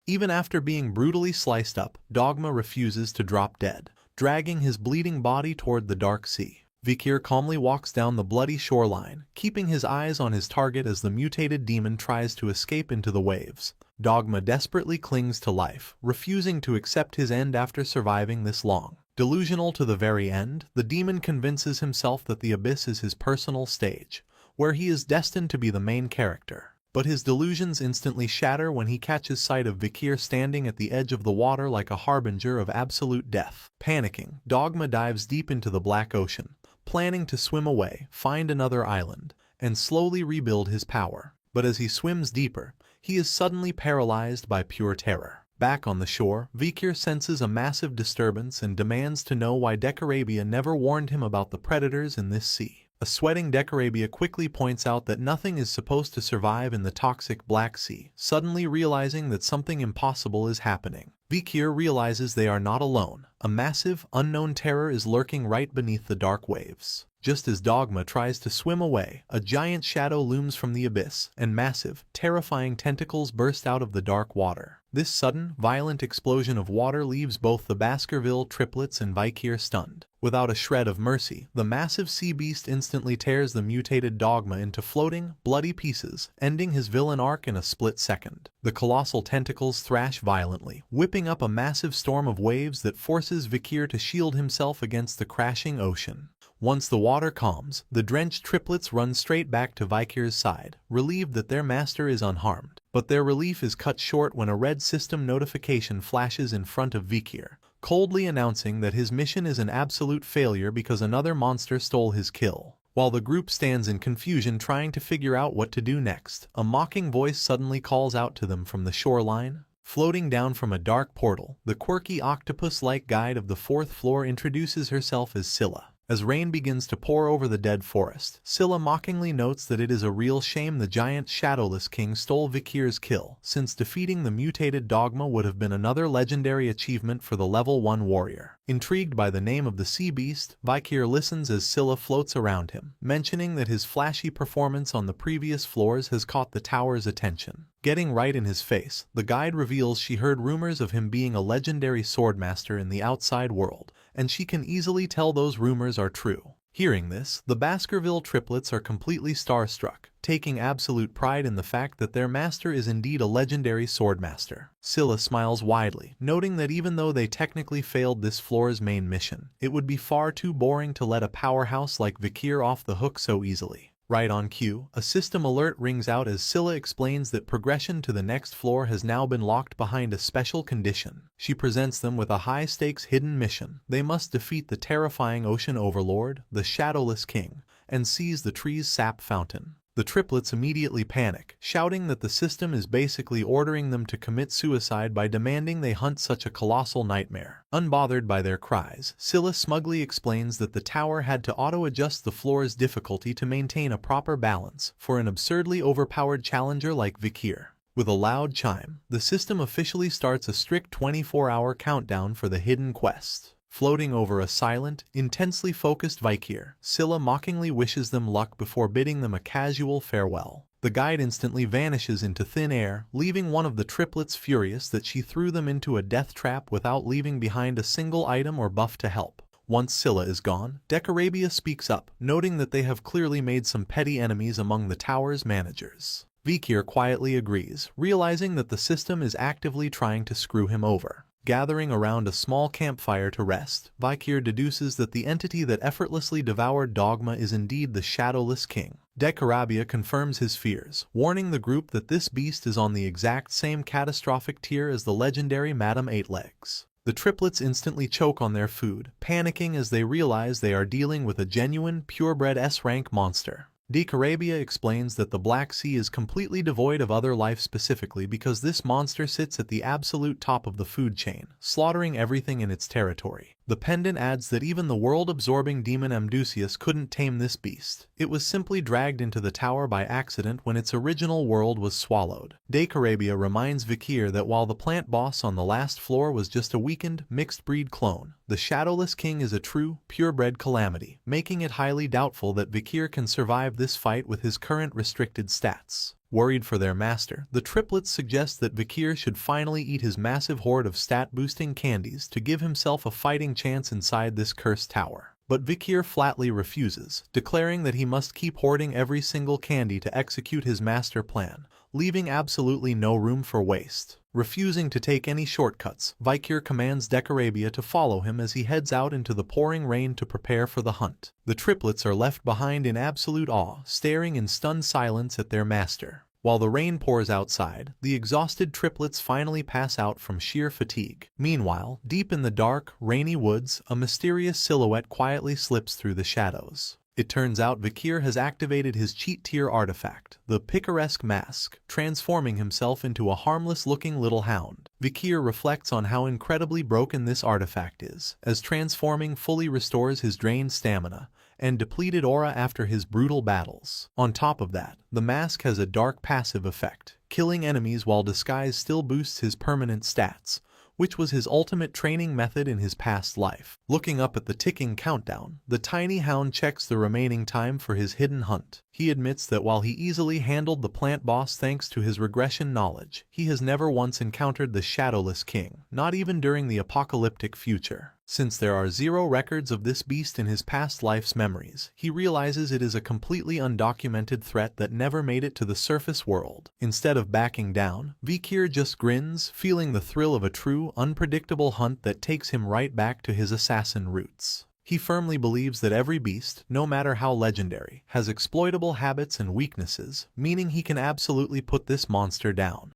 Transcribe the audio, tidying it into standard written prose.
Even after being brutally sliced up, Dogma refuses to drop dead, dragging his bleeding body toward the dark sea. Vikir calmly walks down the bloody shoreline, keeping his eyes on his target as the mutated demon tries to escape into the waves. Dogma desperately clings to life, refusing to accept his end after surviving this long. Delusional to the very end, the demon convinces himself that the abyss is his personal stage, where he is destined to be the main character. But his delusions instantly shatter when he catches sight of Vikir standing at the edge of the water like a harbinger of absolute death. Panicking, Dogma dives deep into the black ocean, planning to swim away, find another island, and slowly rebuild his power. But as he swims deeper, he is suddenly paralyzed by pure terror. Back on the shore, Vikir senses a massive disturbance and demands to know why Decarabia never warned him about the predators in this sea. A sweating Decarabia quickly points out that nothing is supposed to survive in the toxic Black Sea, suddenly realizing that something impossible is happening. Vikir realizes they are not alone. A massive, unknown terror is lurking right beneath the dark waves. Just as Dogma tries to swim away, a giant shadow looms from the abyss, and massive, terrifying tentacles burst out of the dark water. This sudden, violent explosion of water leaves both the Baskerville triplets and Vikir stunned. Without a shred of mercy, the massive sea beast instantly tears the mutated Dogma into floating, bloody pieces, ending his villain arc in a split second. The colossal tentacles thrash violently, whipping up a massive storm of waves that forces Vikir to shield himself against the crashing ocean. Once the water calms, the drenched triplets run straight back to Vikir's side, relieved that their master is unharmed. But their relief is cut short when a red system notification flashes in front of Vikir, coldly announcing that his mission is an absolute failure because another monster stole his kill. While the group stands in confusion trying to figure out what to do next, a mocking voice suddenly calls out to them from the shoreline. Floating down from a dark portal, the quirky octopus-like guide of the 4th floor introduces herself as Scylla. As rain begins to pour over the dead forest, Scylla mockingly notes that it is a real shame the giant Shadowless King stole Vikir's kill, since defeating the mutated Dogma would have been another legendary achievement for the level 1 warrior. Intrigued by the name of the sea beast, Vikir listens as Scylla floats around him, mentioning that his flashy performance on the previous floors has caught the tower's attention. Getting right in his face, the guide reveals she heard rumors of him being a legendary swordmaster in the outside world, and she can easily tell those rumors are true. Hearing this, the Baskerville triplets are completely starstruck, taking absolute pride in the fact that their master is indeed a legendary swordmaster. Scylla smiles widely, noting that even though they technically failed this floor's main mission, it would be far too boring to let a powerhouse like Vikir off the hook so easily. Right on cue, a system alert rings out as Scylla explains that progression to the next floor has now been locked behind a special condition. She presents them with a high-stakes hidden mission. They must defeat the terrifying ocean overlord, the Shadowless King, and seize the tree's sap fountain. The triplets immediately panic, shouting that the system is basically ordering them to commit suicide by demanding they hunt such a colossal nightmare. Unbothered by their cries, Scylla smugly explains that the tower had to auto-adjust the floor's difficulty to maintain a proper balance for an absurdly overpowered challenger like Vikir. With a loud chime, the system officially starts a strict 24-hour countdown for the hidden quest. Floating over a silent, intensely focused Vikir, Scylla mockingly wishes them luck before bidding them a casual farewell. The guide instantly vanishes into thin air, leaving one of the triplets furious that she threw them into a death trap without leaving behind a single item or buff to help. Once Scylla is gone, Decarabia speaks up, noting that they have clearly made some petty enemies among the tower's managers. Vikir quietly agrees, realizing that the system is actively trying to screw him over. Gathering around a small campfire to rest, Vikir deduces that the entity that effortlessly devoured Dogma is indeed the Shadowless King. Decarabia confirms his fears, warning the group that this beast is on the exact same catastrophic tier as the legendary Madame Eightlegs. The triplets instantly choke on their food, panicking as they realize they are dealing with a genuine, purebred S-rank monster. Decarabia explains that the Black Sea is completely devoid of other life specifically because this monster sits at the absolute top of the food chain, slaughtering everything in its territory. The pendant adds that even the world-absorbing demon Amdusius couldn't tame this beast. It was simply dragged into the tower by accident when its original world was swallowed. Decarabia reminds Vikir that while the plant boss on the last floor was just a weakened, mixed-breed clone, the Shadowless King is a true, purebred calamity, making it highly doubtful that Vikir can survive this fight with his current restricted stats. Worried for their master, the triplets suggest that Vikir should finally eat his massive hoard of stat-boosting candies to give himself a fighting chance inside this cursed tower. But Vikir flatly refuses, declaring that he must keep hoarding every single candy to execute his master plan, leaving absolutely no room for waste. Refusing to take any shortcuts, Vikir commands Decorabia to follow him as he heads out into the pouring rain to prepare for the hunt. The triplets are left behind in absolute awe, staring in stunned silence at their master. While the rain pours outside, the exhausted triplets finally pass out from sheer fatigue. Meanwhile, deep in the dark, rainy woods, a mysterious silhouette quietly slips through the shadows. It turns out Vikir has activated his cheat-tier artifact, the picaresque mask, transforming himself into a harmless-looking little hound. Vikir reflects on how incredibly broken this artifact is, as transforming fully restores his drained stamina and depleted aura after his brutal battles. On top of that, the mask has a dark passive effect, killing enemies while disguise still boosts his permanent stats, which was his ultimate training method in his past life. Looking up at the ticking countdown, the tiny hound checks the remaining time for his hidden hunt. He admits that while he easily handled the plant boss thanks to his regression knowledge, he has never once encountered the Shadowless King, not even during the apocalyptic future. Since there are zero records of this beast in his past life's memories, he realizes it is a completely undocumented threat that never made it to the surface world. Instead of backing down, Vikir just grins, feeling the thrill of a true, unpredictable hunt that takes him right back to his assassin roots. He firmly believes that every beast, no matter how legendary, has exploitable habits and weaknesses, meaning he can absolutely put this monster down.